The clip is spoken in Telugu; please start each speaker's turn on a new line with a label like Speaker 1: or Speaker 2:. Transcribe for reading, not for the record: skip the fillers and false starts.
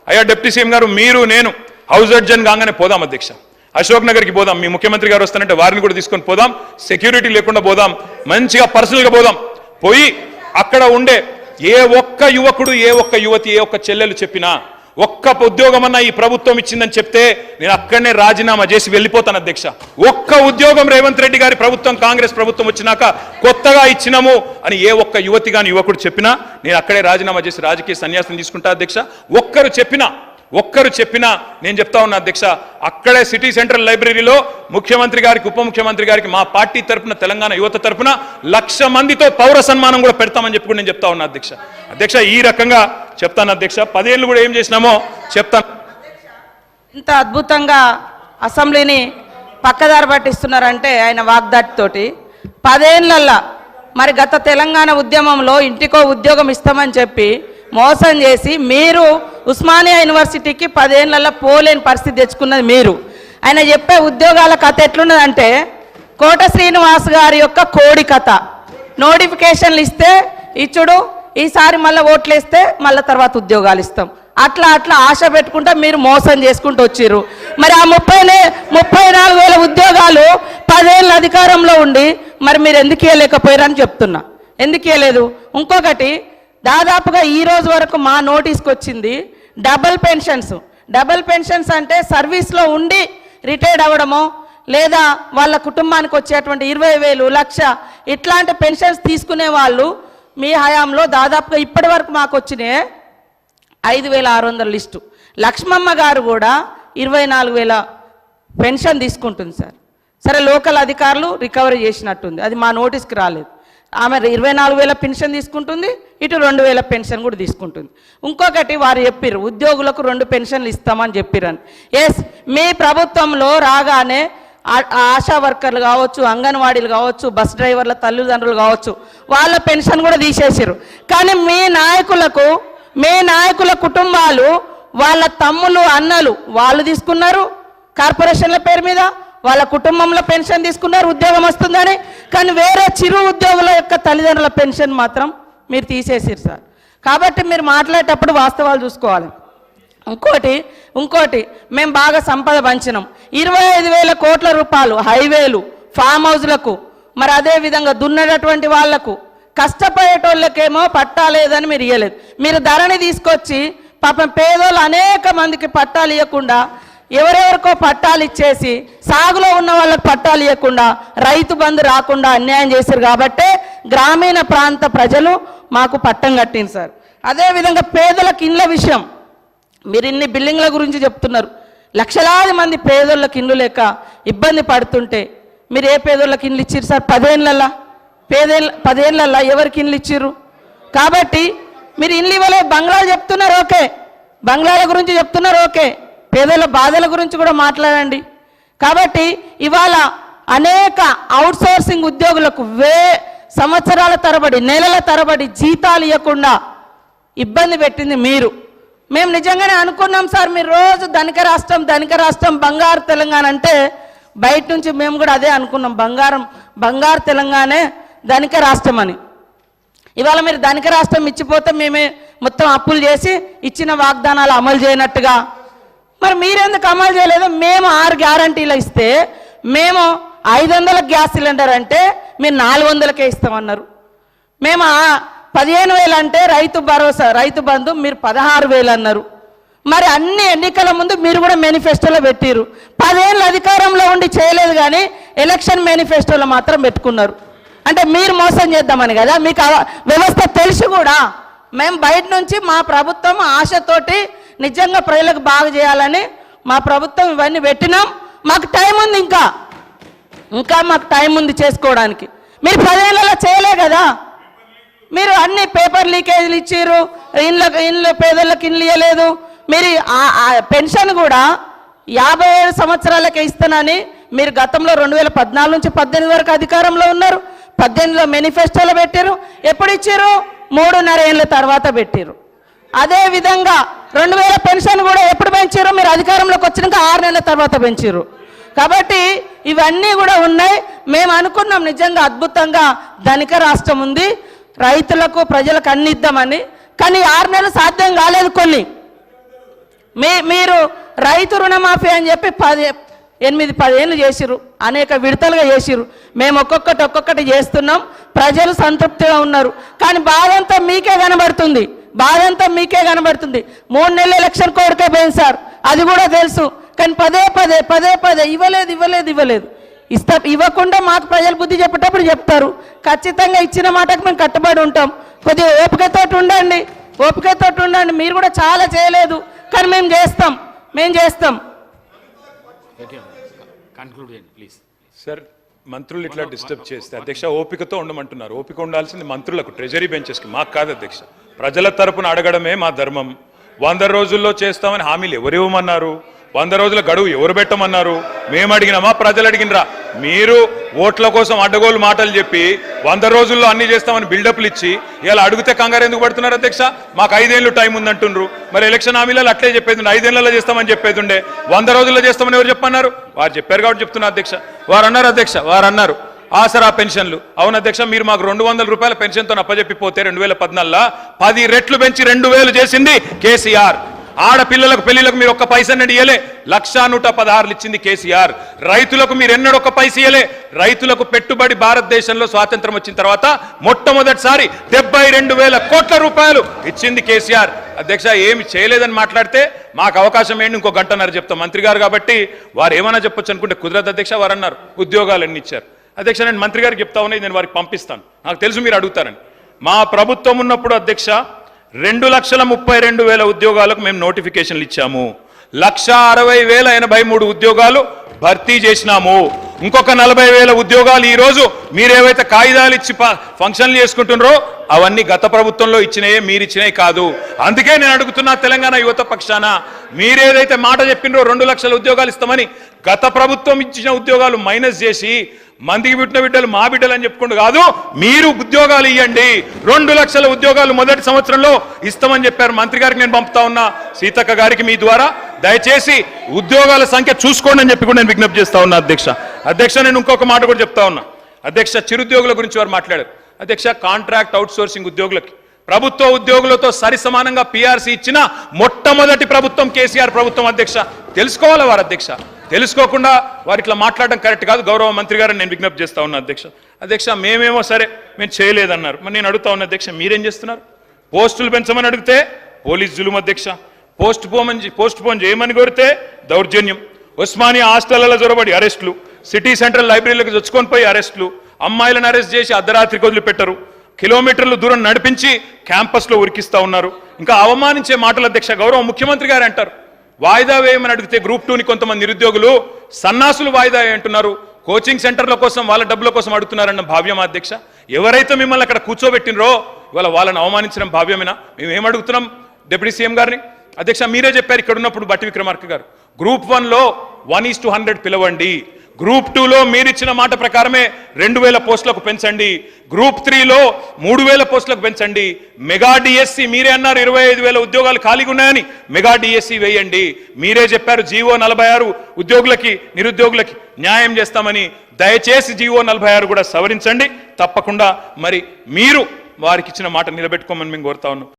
Speaker 1: అయ్యా డిప్యూటీ సీఎం గారు, మీరు నేను హౌస్ అడ్జన్ కాగానే పోదాం అధ్యక్ష, అశోక్ నగర్కి పోదాం, మీ ముఖ్యమంత్రి గారు వస్తానంటే వారిని కూడా తీసుకొని పోదాం, సెక్యూరిటీ లేకుండా పోదాం, మంచిగా పర్సనల్గా పోదాం, పోయి అక్కడ ఉండే ఏ ఒక్క యువకుడు, ఏ ఒక్క యువతి, ఏ ఒక్క చెల్లెలు చెప్పినా ఒక్క ఉద్యోగం అన్నా ఈ ప్రభుత్వం ఇచ్చిందని చెప్తే నేను అక్కడనే రాజీనామా చేసి వెళ్ళిపోతాను అధ్యక్ష. ఒక్క ఉద్యోగం రేవంత్ రెడ్డి గారి ప్రభుత్వం, కాంగ్రెస్ ప్రభుత్వం వచ్చినాక కొత్తగా ఇచ్చినాము అని ఏ ఒక్క యువతి గాని యువకుడు చెప్పినా నేను అక్కడే రాజీనామా చేసి రాజకీయ సన్యాసం తీసుకుంటా అధ్యక్ష. ఒక్కరు చెప్పినా నేను చెప్తా ఉన్నా అధ్యక్ష, అక్కడే సిటీ సెంట్రల్ లైబ్రరీలో ముఖ్యమంత్రి గారికి, ఉప ముఖ్యమంత్రి గారికి మా పార్టీ తరఫున, తెలంగాణ యువత తరఫున 1,00,000 మందితో పౌర సన్మానం కూడా పెడతామని చెప్పి కూడా నేను చెప్తా ఉన్నా అధ్యక్ష. ఈ రకంగా చెప్తాను అధ్యక్ష. 10 ఏళ్ళు కూడా ఏం చేసినామో చెప్తాను.
Speaker 2: ఇంత అద్భుతంగా అసెంబ్లీని పక్కదారి పట్టిస్తున్నారంటే ఆయన వాగ్దాటితోటి 10 ఏళ్ళల్లా మరి గత తెలంగాణ ఉద్యమంలో ఇంటికో ఉద్యోగం ఇస్తామని చెప్పి మోసం చేసి మీరు ఉస్మానియా యూనివర్సిటీకి 10 ఏళ్ళల్లో పోలేని పరిస్థితి తెచ్చుకున్నది మీరు. ఆయన చెప్పే ఉద్యోగాల కథ ఎట్లున్నదంటే కోట శ్రీనివాస్ గారి యొక్క కోడి కథ. నోటిఫికేషన్లు ఇస్తే ఇచ్చుడు, ఈసారి మళ్ళీ ఓట్లు వేస్తే మళ్ళీ తర్వాత ఉద్యోగాలు ఇస్తాం, అట్లా ఆశ పెట్టుకుంటా మీరు మోసం చేసుకుంటూ వచ్చిర్రు. మరి ఆ 34,000 ఉద్యోగాలు 10 ఏళ్ళ అధికారంలో ఉండి మరి మీరు ఎందుకు ఇవ్వలేకపోయారని చెప్తున్నా. ఎందుకు ఇవ్వలేదు? ఇంకొకటి, దాదాపుగా ఈ రోజు వరకు మా నోటీస్కి వచ్చింది డబుల్ పెన్షన్స్ అంటే సర్వీస్లో ఉండి రిటైర్డ్ అవ్వడమో లేదా వాళ్ళ కుటుంబానికి వచ్చేటువంటి 20,000, 1,00,000 ఇట్లాంటి పెన్షన్స్ తీసుకునే వాళ్ళు మీ హయాంలో దాదాపుగా ఇప్పటి వరకు మాకు వచ్చినాయి 5,600 లిస్టు. లక్ష్మమ్మ గారు కూడా 24,000 పెన్షన్ తీసుకుంటుంది సార్. సరే, లోకల్ అధికారులు రికవరీ చేసినట్టుంది, అది మా నోటీస్కి రాలేదు. ఆమె 24,000 పెన్షన్ తీసుకుంటుంది, ఇటు 2,000 పెన్షన్ కూడా తీసుకుంటుంది. ఇంకొకటి, వారు చెప్పారు ఉద్యోగులకు 2 పెన్షన్లు ఇస్తామని చెప్పారని. ఎస్, మీ ప్రభుత్వంలో రాగానే ఆశా వర్కర్లు కావచ్చు, అంగన్వాడీలు కావచ్చు, బస్ డ్రైవర్ల తల్లిదండ్రులు కావచ్చు, వాళ్ళ పెన్షన్ కూడా తీసేసారు. కానీ మీ నాయకుల కుటుంబాలు, వాళ్ళ తమ్ములు, అన్నలు వాళ్ళు తీసుకున్నారు కార్పొరేషన్ల పేరు మీద, వాళ్ళ కుటుంబంలో పెన్షన్ తీసుకున్నారు ఉద్యోగం వస్తుందని. కానీ వేరే చిరు ఉద్యోగుల యొక్క తల్లిదండ్రుల పెన్షన్ మాత్రం మీరు తీసేసారు సార్. కాబట్టి మీరు మాట్లాడేటప్పుడు వాస్తవాలు చూసుకోవాలి. ఇంకోటి మేము బాగా సంపద పంచినాం, 25,000 కోట్ల రూపాయలు హైవేలు, ఫామ్ హౌస్లకు, మరి అదేవిధంగా దున్నటువంటి వాళ్లకు, కష్టపడేటోళ్ళకేమో పట్టా లేదని మీరు ఇవ్వలేదు. మీరు ధరని తీసుకొచ్చి పాపం పేదోళ్ళు అనేక మందికి పట్టాలు ఇవ్వకుండా, ఎవరెవరికో పట్టాలు ఇచ్చేసి సాగులో ఉన్న వాళ్ళకి పట్టాలు ఇవ్వకుండా, రైతు బంధు రాకుండా అన్యాయం చేశారు. కాబట్టే గ్రామీణ ప్రాంత ప్రజలు మాకు పట్టం కట్టింది సార్. అదేవిధంగా పేదలకు ఇండ్ల విషయం, మీరు ఇన్ని బిల్డింగ్ల గురించి చెప్తున్నారు, లక్షలాది మంది పేదోళ్ళకి ఇండ్లు లేక ఇబ్బంది పడుతుంటే మీరు ఏ పేదోళ్ళకి ఇండ్లు ఇచ్చిర్రు సార్? 10 ఏళ్ళల్లా ఎవరికి ఇండ్లు ఇచ్చిర్రు? కాబట్టి మీరు ఇండ్లు ఇవ్వలే, బంగ్లాలు చెప్తున్నారు ఓకే, బంగ్లాల గురించి చెప్తున్నారు ఓకే, పేదల బాధల గురించి కూడా మాట్లాడండి. కాబట్టి ఇవాళ అనేక అవుట్సోర్సింగ్ ఉద్యోగులకు సంవత్సరాల తరబడి, నెలల తరబడి జీతాలు ఇవ్వకుండా ఇబ్బంది పెట్టింది మీరు. మేము నిజంగానే అనుకున్నాం సార్, మీరు రోజు ధనిక రాష్ట్రం బంగారు తెలంగాణ అంటే బయట నుంచి మేము కూడా అదే అనుకున్నాం, బంగారు తెలంగాణే ధనిక రాష్ట్రం అని. ఇవాళ మీరు ధనిక రాష్ట్రం ఇచ్చిపోతే మేమే మొత్తం అప్పులు చేసి ఇచ్చిన వాగ్దానాలు అమలు చేయనట్టుగా, మరి మీరెందుకు అమలు చేయలేదు? మేము 6 గ్యారంటీలు ఇస్తే మేము 500 గ్యాస్ సిలిండర్ అంటే మీరు 400కే ఇస్తామన్నారు. మేము 15,000 అంటే రైతు భరోసా, రైతు బంధు మీరు 16,000 అన్నారు. మరి అన్ని ఎన్నికల ముందు మీరు కూడా మేనిఫెస్టోలో పెట్టిరు. 10 ఏళ్ళ అధికారంలో ఉండి చేయలేదు, కానీ ఎలక్షన్ మేనిఫెస్టోలో మాత్రం పెట్టుకున్నారు. అంటే మీరు మోసం చేద్దామని కదా, మీకు వ్యవస్థ తెలిసి కూడా మేము బయట నుంచి మా ప్రభుత్వం ఆశతోటి నిజంగా ప్రజలకు బాగా చేయాలని మా ప్రభుత్వం ఇవన్నీ పెట్టినాం. మాకు టైం ఉంది, ఇంకా మాకు టైం ఉంది చేసుకోవడానికి. మీరు 10 ఏళ్ళలో చేయలే కదా, మీరు అన్ని పేపర్ లీకేజీలు ఇచ్చిర్రు, ఇండ్ల పేదలకు ఇండ్లు ఇవ్వలేదు. మీరు పెన్షన్ కూడా 57 సంవత్సరాలకే ఇస్తానని మీరు గతంలో 2014 నుంచి 18 వరకు అధికారంలో ఉన్నారు. 18లో మేనిఫెస్టోలో పెట్టారు. ఎప్పుడు ఇచ్చారు? 3.5 ఏళ్ళ తర్వాత పెట్టారు. అదేవిధంగా 2000 పెన్షన్ కూడా ఎప్పుడు పెంచారు? మీరు అధికారంలోకి వచ్చినాక 6 నెలల తర్వాత పెంచారు. కాబట్టి ఇవన్నీ కూడా ఉన్నాయి. మేము అనుకున్నాం నిజంగా అద్భుతంగా ధనిక రాష్ట్రం ఉంది, రైతులకు ప్రజలకు అన్ని ఇద్దామని. కానీ 6 నెలలు సాధ్యం కాలేదు. మీరు రైతు రుణమాఫీ అని చెప్పి 8-10 ఏళ్ళు చేసిరు, అనేక విడతలుగా చేసిరు. మేము ఒక్కొక్కటి చేస్తున్నాం, ప్రజలు సంతృప్తిగా ఉన్నారు. కానీ బాధంతా మీకే కనబడుతుంది, 3 నెలల ఎలక్షన్ కోడ్కే పోయింది సార్, అది కూడా తెలుసు. కానీ పదే ఇవ్వలేదు. ఇవ్వకుండా మాకు ప్రజలు బుద్ధి చెప్పేటప్పుడు చెప్తారు. ఖచ్చితంగా ఇచ్చిన మాటకు మేము కట్టుబడి ఉంటాం. కొద్దిగా ఓపికతోటి ఉండండి. మీరు కూడా చాలా చేయలేదు, కానీ మేము చేస్తాం.
Speaker 1: సార్, మంత్రులు ఇట్లా డిస్టర్బ్ చేస్తే అధ్యక్ష ఓపికతో ఉండమంటున్నారు. ఓపిక ఉండాల్సింది మంత్రులకు, ట్రెజరీ బెంచెస్కి, మాకు కాదు అధ్యక్ష. ప్రజల తరపున అడగడమే మా ధర్మం. 100 రోజుల్లో చేస్తామని హామీలు ఎవరు ఇవ్వమన్నారు? 100 రోజుల గడువు ఎవరు పెట్టమన్నారు? మేము అడిగినామా, ప్రజలు అడిగినరా? మీరు ఓట్ల కోసం అడ్డగోలు మాటలు చెప్పి 100 రోజుల్లో అన్ని చేస్తామని బిల్డప్లు ఇచ్చి ఇలా అడిగితే కంగారు ఎందుకు పడుతున్నారు అధ్యక్ష? మాకు 5 ఏళ్ళు టైం ఉందంటుండ్రు. మరి ఎలక్షన్ హామీలలో అట్లే చెప్పేది, 5 ఏళ్లలో చేస్తామని చెప్పేది ఉండే. 100 రోజుల్లో చేస్తామని ఎవరు చెప్పన్నారు? వారు చెప్పారు కాబట్టి చెప్తున్నా అధ్యక్ష. వారు అన్నారు ఆసరా పెన్షన్లు. అవును అధ్యక్ష, మీరు మాకు 200 రూపాయల పెన్షన్తో అప్పచెప్పిపోతే 2014 10 రెట్లు పెంచి 2000 చేసింది కేసీఆర్. ఆడపిల్లలకు పెళ్లిలకు మీరు 1 పైసా ఇయ్యలే, 1,116 ఇచ్చింది కేసీఆర్. రైతులకు మీరు ఎన్నడూ 1 పైసా ఇయ్యలే. రైతులకు పెట్టుబడి భారతదేశంలో స్వాతంత్రం వచ్చిన తర్వాత మొట్టమొదటిసారి 72,000 కోట్ల రూపాయలు ఇచ్చింది కేసీఆర్. అధ్యక్ష, ఏమి చేయలేదని మాట్లాడితే మాకు అవకాశం ఏంటి, ఇంకో గంటన్నర చెప్తాం. మంత్రి గారు కాబట్టి వారు ఏమైనా చెప్పొచ్చు అనుకుంటే కుదరదు అధ్యక్ష. వారు అన్నారు ఉద్యోగాలు ఎన్ని ఇచ్చారు. అధ్యక్ష, నేను మంత్రి గారికి చెప్తా ఉన్నాయి, నేను వారికి పంపిస్తాను. నాకు తెలుసు మీరు అడుగుతారని. మా ప్రభుత్వం ఉన్నప్పుడు అధ్యక్ష 2,32,000 ఉద్యోగాలకు మేము నోటిఫికేషన్లు ఇచ్చాము. 1,60,083 ఉద్యోగాలు భర్తీ చేసినాము. ఇంకొక 40,000 ఉద్యోగాలు ఈ రోజు మీరేవైతే కాగితాలు ఇచ్చి ఫంక్షన్లు చేసుకుంటున్నారో అవన్నీ గత ప్రభుత్వంలో ఇచ్చినాయే, మీరు ఇచ్చినాయి కాదు. అందుకే నేను అడుగుతున్నా తెలంగాణ యువత పక్షాన, మీరేదైతే మాట చెప్పినరో 2 లక్షల ఉద్యోగాలు ఇస్తామని, గత ప్రభుత్వం ఇచ్చిన ఉద్యోగాలు మైనస్ చేసి మందికి పుట్టిన బిడ్డలు మా బిడ్డలు అని చెప్పుకుంటూ కాదు, మీరు ఉద్యోగాలు ఇవ్వండి. 2 లక్షల ఉద్యోగాలు మొదటి సంవత్సరంలో ఇస్తామని చెప్పారు. మంత్రి గారికి నేను పంపుతా ఉన్నా, సీతక్క గారికి మీ ద్వారా దయచేసి ఉద్యోగాల సంఖ్య చూసుకోండి అని చెప్పి కూడా నేను విజ్ఞప్తి చేస్తా ఉన్నా అధ్యక్ష. నేను ఇంకొక మాట కూడా చెప్తా ఉన్నా అధ్యక్ష. చిరుద్యోగుల గురించి వారు మాట్లాడారు అధ్యక్ష. కాంట్రాక్ట్ అవుట్సోర్సింగ్ ఉద్యోగులకి ప్రభుత్వ ఉద్యోగులతో సరి సమానంగా పిఆర్సీ ఇచ్చిన మొట్టమొదటి ప్రభుత్వం కేసీఆర్ ప్రభుత్వం అధ్యక్ష. తెలుసుకోవాలి వారు అధ్యక్ష. తెలుసుకోకుండా వారు ఇట్లా మాట్లాడడం కరెక్ట్ కాదు. గౌరవ మంత్రి గారిని నేను విజ్ఞప్తి చేస్తా ఉన్నా అధ్యక్ష. మేమేమో సరే మేము చేయలేదన్నారు. మరి నేను అడుగుతా ఉన్నా అధ్యక్ష, మీరేం చేస్తున్నారు? పోస్టులు పెంచమని అడిగితే పోలీస్ జులుం అధ్యక్ష. పోస్ట్ పోన్ చేయమని కోరితే దౌర్జన్యం. ఉస్మానియా హాస్టళ్లలో జొరబడి అరెస్టులు, సిటీ సెంట్రల్ లైబ్రరీలకు చొచ్చుకొని పోయి అరెస్టులు, అమ్మాయిలను అరెస్ట్ చేసి అర్ధరాత్రికి వదిలిపెట్టరు, కిలోమీటర్లు దూరం నడిపించి క్యాంపస్లో ఉరికిస్తా ఉన్నారు. ఇంకా అవమానించే మాటలు అధ్యక్ష. గౌరవ ముఖ్యమంత్రి గారు అంటారు వాయిదా వేయమని అడిగితే గ్రూప్ 2ని కొంతమంది నిరుద్యోగులు సన్నాసులు వాయిదా అంటున్నారు, కోచింగ్ సెంటర్ల కోసం వాళ్ళ డబ్బుల కోసం అడుగుతున్నారన్న భావ్యం అధ్యక్ష. ఎవరైతే మిమ్మల్ని అక్కడ కూర్చోబెట్టినరో ఇవాళ వాళ్ళని అవమానించడం భావ్యమేనా? మేము ఏం అడుగుతున్నాం డిప్యూటీ సీఎం గారిని అధ్యక్ష? మీరే చెప్పారు ఇక్కడ ఉన్నప్పుడు బట్టి విక్రమార్క గారు, గ్రూప్ 1లో 1:100 పిలవండి, గ్రూప్ 2లో మీరిచ్చిన మాట ప్రకారమే 2,000 పోస్టులకు పెంచండి, గ్రూప్ 3లో 3,000 పోస్టులకు పెంచండి, మెగా డిఎస్సి మీరే అన్నారు 25,000 ఉద్యోగాలు ఖాళీగా ఉన్నాయని మెగా డిఎస్సి వేయండి. మీరే చెప్పారు జీవో 46 ఉద్యోగులకి నిరుద్యోగులకి న్యాయం చేస్తామని. దయచేసి జీవో 46 కూడా సవరించండి తప్పకుండా. మరి మీరు వారికి ఇచ్చిన మాట నిలబెట్టుకోమని మేము కోరుతా ఉన్నాం.